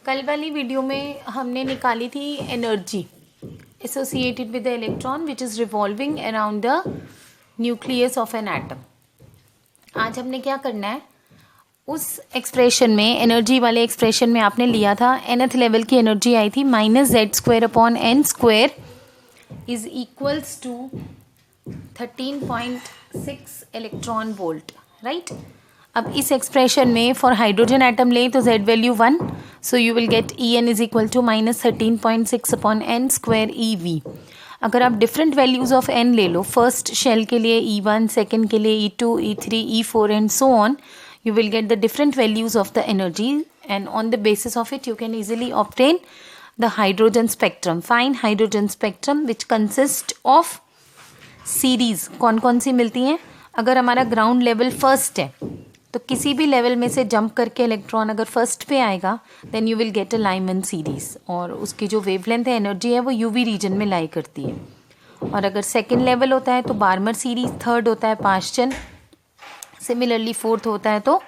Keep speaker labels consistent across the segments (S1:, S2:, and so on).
S1: कल वाली वीडियो में हमने निकाली थी energy associated with the electron which is revolving around the nucleus of an atom. आज हमने क्या करना है, उस एक्सप्रेशन में एनर्जी वाले एक्सप्रेशन में आपने लिया था nth लेवल की एनर्जी आई थी -z² is equals to 13.6 electron volt, right. अब इस एक्सप्रेशन में फॉर हाइड्रोजन एटम लें तो z value 1, so you will get En is equal to -13.6/n² eV। अगर आप डिफरेंट वैल्यूज़ ऑफ n ले लो, फर्स्ट शेल के लिए E1, सेकेंड के लिए E2, E3, E4 and so on, you will get the different values of the energy, and on the basis of it you can easily obtain the hydrogen spectrum, fine hydrogen spectrum which consists of series। कौन कौन सी मिलती हैं? अगर हमारा ground level first है तो किसी भी लेवल में से जंप करके इलेक्ट्रॉन अगर फर्स्ट पे आएगा then you will get a Lyman series, और उसकी जो वेवलेंथ है, एनर्जी है, वो यूवी रीजन में लाई करती है। और अगर सेकेंड लेवल होता है तो बार्मर सीरीज, थर्ड होता है पाश्चन, सिमिलरली फोर्थ होता है तो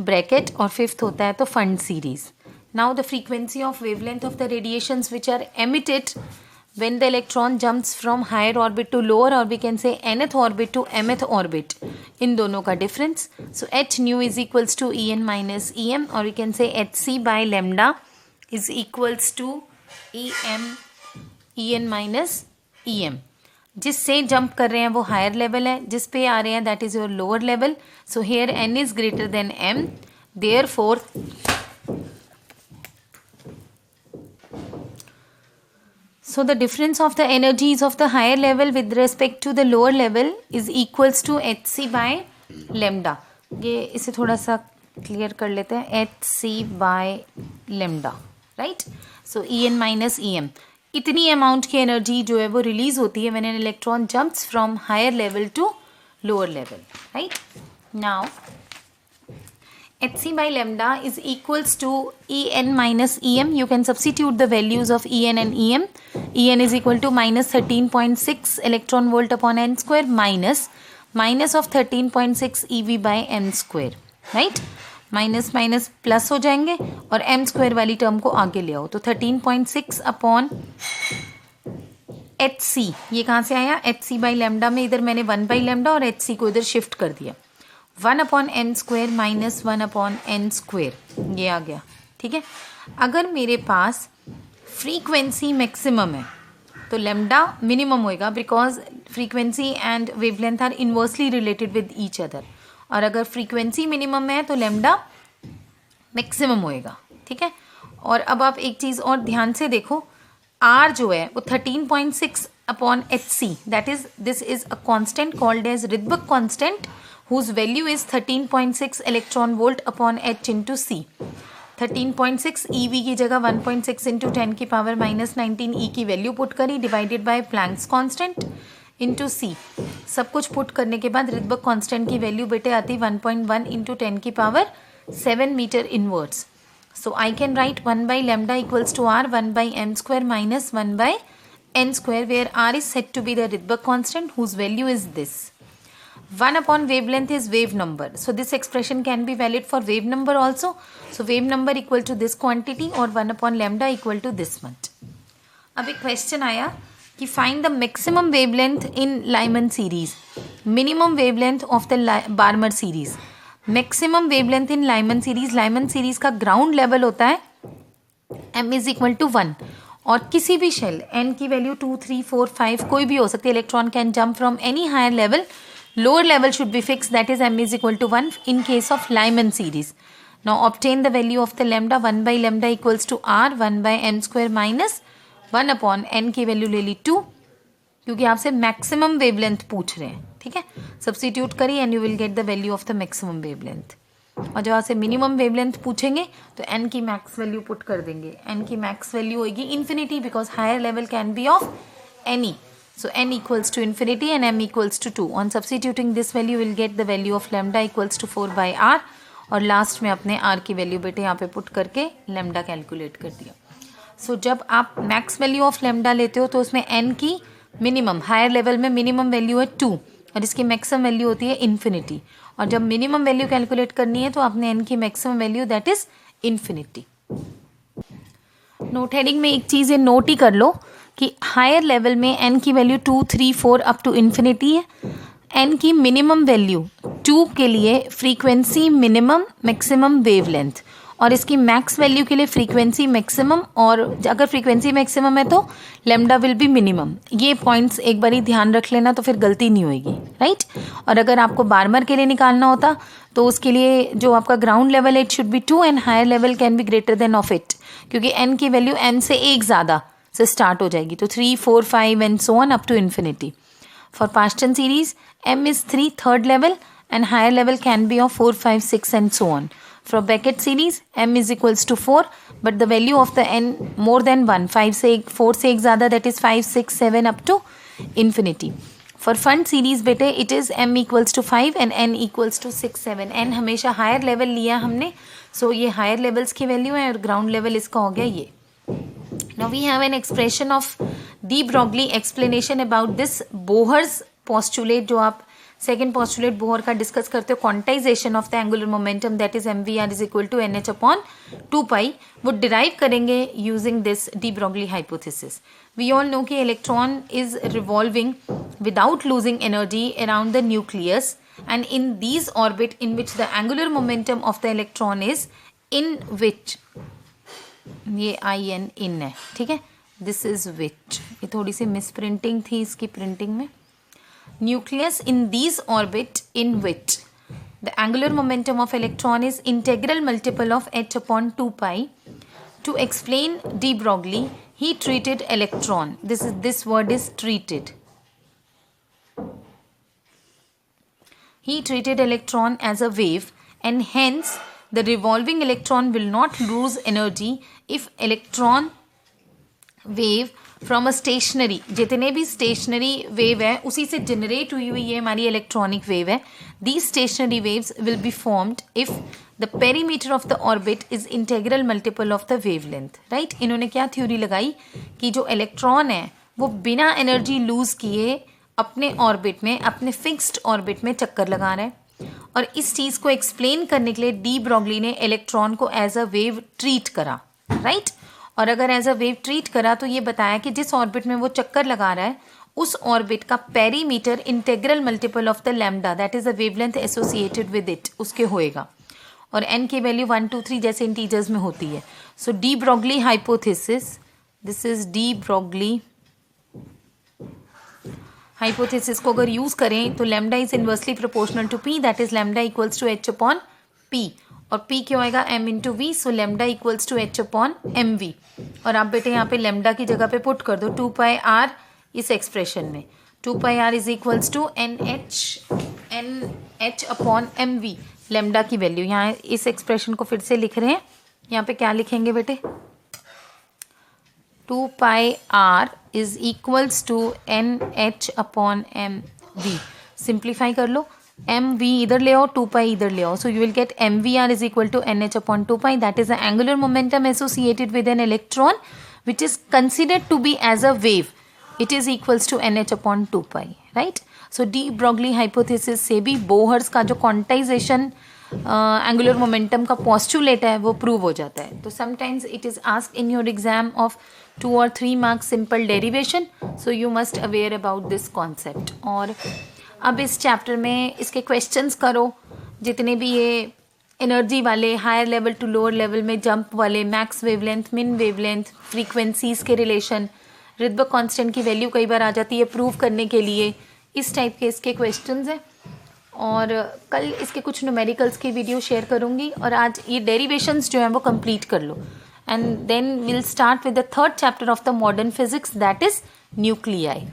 S1: ब्रैकेट, और फिफ्थ होता है तो Pfund series. Now the frequency of wavelength of the radiations which are emitted when the electron jumps from higher orbit to lower, or we can say nth orbit to mth orbit, इन दोनों का difference, so h nu is equals to En minus Em, or we can say hc by lambda is equals to En minus Em। जिससे jump कर रहे हैं वो higher level है, जिस पे आ रहे हैं that is your lower level. So here n is greater than m, therefore so the difference of the energies of the higher level with respect to the lower level is equals to hc by lambda। ये इसे थोड़ा सा clear कर लेते हैं, hc by lambda, राइट। सो En minus Em, इतनी अमाउंट की एनर्जी जो है वो रिलीज होती है when an electron jumps from higher level to lower level, right. Now hc by lambda is equals to En minus Em. You can substitute the values of En and Em. En is equal to -13.6 electron volt upon n square minus of 13.6 eV by m square, right। Minus minus plus हो जाएंगे और m square वाली term को आगे ले आओ तो 13.6 upon hc, ये कहाँ से आया? hc बाई लैम्डा में इधर मैंने 1 बाई लैम्डा और hc को इधर शिफ्ट कर दिया, 1 upon m square minus 1 upon n square, ये आ गया, ठीक है। अगर मेरे पास फ्रीक्वेंसी मैक्सिमम है तो लैम्डा मिनिमम होएगा, because frequency and wavelength are inversely related with each other, और अगर फ्रीक्वेंसी मिनिमम है तो लैम्डा मैक्सिमम होएगा, ठीक है। और अब आप एक चीज़ और ध्यान से देखो, आर जो है वो 13.6 upon hc, that is this is a constant called as Rydberg constant whose value is 13.6 electron volt upon h into C. 13.6 eV की जगह 1.6 इंटू 10 की पावर -19 e की वैल्यू पुट करी, divided by Planck's constant into C. सब कुछ put करने के बाद रिडबर्ग कांस्टेंट की वैल्यू बेटे आती 1.1 इंटू 10 की power 7 metre inverse. So I can write 1 by lambda equals to R 1 by m square minus 1 by n square, where R is set to be the Rydberg constant whose value is this. 1 upon wavelength is wave number, so this expression can be valid for wave number also, so wave number equal to this quantity or 1 upon lambda equal to this much। अब एक question आया कि find the maximum wavelength in Lyman series, minimum wavelength of the Barmer series. Maximum wavelength in Lyman series का ground level होता है m is equal to 1, और किसी भी शेल n की वैल्यू 2, 3, 4, 5 कोई भी हो सकती है, electron can jump from any higher level, lower level should be fixed, that is m is equal to 1 in case of Lyman series। Now obtain the value of the lambda, 1 by lambda equals to r 1 by m square minus 1 upon n की value ले ली 2, क्योंकि आपसे maximum wavelength पूछ रहे हैं, ठीक है। Substitute करिए and you will get the value of the maximum wavelength, और जब आपसे मिनिमम वेवलेंथ पूछेंगे तो n की मैक्स वैल्यू पुट कर देंगे, n की मैक्स वैल्यू होगी infinity, because higher level can be of any. So n equals to infinity and m equals to 2. On substituting this value, we'll get the value of lambda equals to 4 by r. और last में अपने r की value बेटे यहाँ पे put करके lambda calculate कर दिया। So जब आप मैक्स वैल्यू ऑफ lambda लेते हो तो उसमें n की मिनिमम, हायर लेवल में मिनिमम वैल्यू है 2 और इसकी मैक्सिमम वैल्यू होती है इन्फिनिटी, और जब मिनिमम वैल्यू कैलकुलेट करनी है तो आपने n की maximum value that is infinity. Note heading में एक चीज़ ये नोट ही कर लो कि हायर लेवल में n की वैल्यू 2, 3, 4 अप टू इन्फिनिटी है। n की मिनिमम वैल्यू 2 के लिए फ्रीक्वेंसी मिनिमम मैक्सिमम वेवलेंथ, और इसकी मैक्स वैल्यू के लिए फ्रीक्वेंसी मैक्सिमम, और अगर फ्रीक्वेंसी मैक्सिमम है तो लेमडा विल बी मिनिमम। ये पॉइंट्स एक बार ही ध्यान रख लेना तो फिर गलती नहीं होएगी, राइट। और अगर आपको बार्मर के लिए निकालना होता तो उसके लिए जो आपका ग्राउंड लेवल है it should be 2 and higher level can be greater than of it, क्योंकि n की वैल्यू n से एक ज़्यादा से स्टार्ट हो जाएगी, तो 3, 4, 5 and so on up to infinity. For Paschen series m is 3 third level and higher level can be of 4, 5, 6 and so on. For Beckett series m is equals to 4 but the value of the n more than 1, 5 से 4 से एक ज़्यादा, that is 5, 6, 7 up to infinity. For Fund series बेटे it is m equals to 5 and n equals to 6, 7. n हमेशा higher level लिया हमने, so ये higher levels की value है और ground level इसका हो गया ये. Now we have an expression of de Broglie explanation about this Bohr's postulate, जो आप सेकेंड पॉस्टुलेट बोहर का डिस्कस करते हो, quantization of the angular momentum that is mvr is equal to nh upon 2 pi, वो derive करेंगे using this de Broglie hypothesis. We all know कि electron is revolving without losing energy around the nucleus and in these orbit in which the angular momentum of the electron is in which, ये in इन है, ठीक है, this is which, ये थोड़ी सी miss printing थी इसकी printing में। Nucleus in these orbit in which the angular momentum of electron is integral multiple of h upon 2 pi. To explain de Broglie, he treated electron. This word is treated. He treated electron as a wave, and hence the revolving electron will not lose energy if electron wave from a stationary, जितने भी stationary wave है उसी से generate हुई हुई ये हमारी electronic wave है। The stationary waves will be formed if the perimeter of the orbit is integral multiple of the wavelength, right. इन्होंने क्या थ्योरी लगाई कि जो इलेक्ट्रॉन है वो बिना एनर्जी लूज किए अपने ऑर्बिट में, अपने फिक्स्ड ऑर्बिट में चक्कर लगा रहा है, और इस चीज़ को एक्सप्लेन करने के लिए डी ब्रॉगली ने इलेक्ट्रॉन को एज अ वेव ट्रीट करा, राइट। और अगर एज अ वेव ट्रीट करा तो ये बताया कि जिस ऑर्बिट में वो चक्कर लगा रहा है उस ऑर्बिट का perimeter integral multiple of the lambda that is the wavelength associated with it उसके होएगा, और n की वैल्यू 1, 2, 3 जैसे इंटीजर्स में होती है। So de Broglie hypothesis, this is de Broglie hypothesis को अगर यूज करें तो lambda is inversely proportional to p, that is lambda equals to h upon p, और p क्या होएगा m into V, so lambda equals to h upon M V. और आप बेटे यहाँ पे लेमडा की जगह पे पुट कर दो 2 पाई r इस एक्सप्रेशन में, 2 pi r is equals to n h upon M v, lambda की वैल्यू। यहाँ इस एक्सप्रेशन को फिर से लिख रहे हैं, यहाँ पे क्या लिखेंगे बेटे, 2 pi r is equals to n h upon M v. Simplify कर लो, एम वी इधर ले आओ, 2 पाई इधर ले आओ, so you will get m v r is equal to n h upon 2 pi, that is the angular momentum associated with an electron which is considered to be as a wave, it is equals to n h upon 2 pi, right. So de Broglie hypothesis से भी Bohr's का जो quantization angular momentum का postulate है वो prove हो जाता है। तो sometimes it is asked in your exam of 2 or 3 marks simple derivation, so you must aware about this concept. और अब इस चैप्टर में इसके क्वेश्चंस करो, जितने भी ये एनर्जी वाले, higher level to lower level में जंप वाले, max wavelength, min wavelength, frequencies के रिलेशन, रिडबर्ग कांस्टेंट की वैल्यू कई बार आ जाती है प्रूव करने के लिए, इस टाइप के इसके क्वेश्चंस हैं। और कल इसके कुछ न्यूमेरिकल्स की वीडियो शेयर करूँगी, और आज ये डेरिवेशंस जो हैं वो कंप्लीट कर लो, and then will start with the third chapter of the modern physics that is nuclei.